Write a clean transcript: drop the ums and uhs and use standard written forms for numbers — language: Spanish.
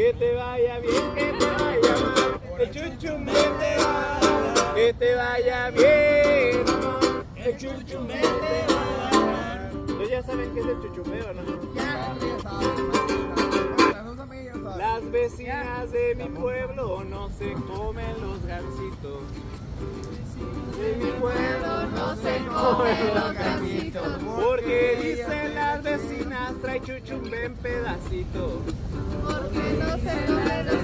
Que te vaya bien, que te vaya mal, el chuchumbe te va a dar. Que te vaya bien, amor, el chuchumbe te va a dar. ¿Ustedes ya saben qué es el chuchumbe o no? Ya. Las vecinas de mi pueblo no se comen los gansitos. De mi pueblo No se comen los gansitos. porque dicen las vecinas trae chuchumbe en pedacitos. Porque no se comen los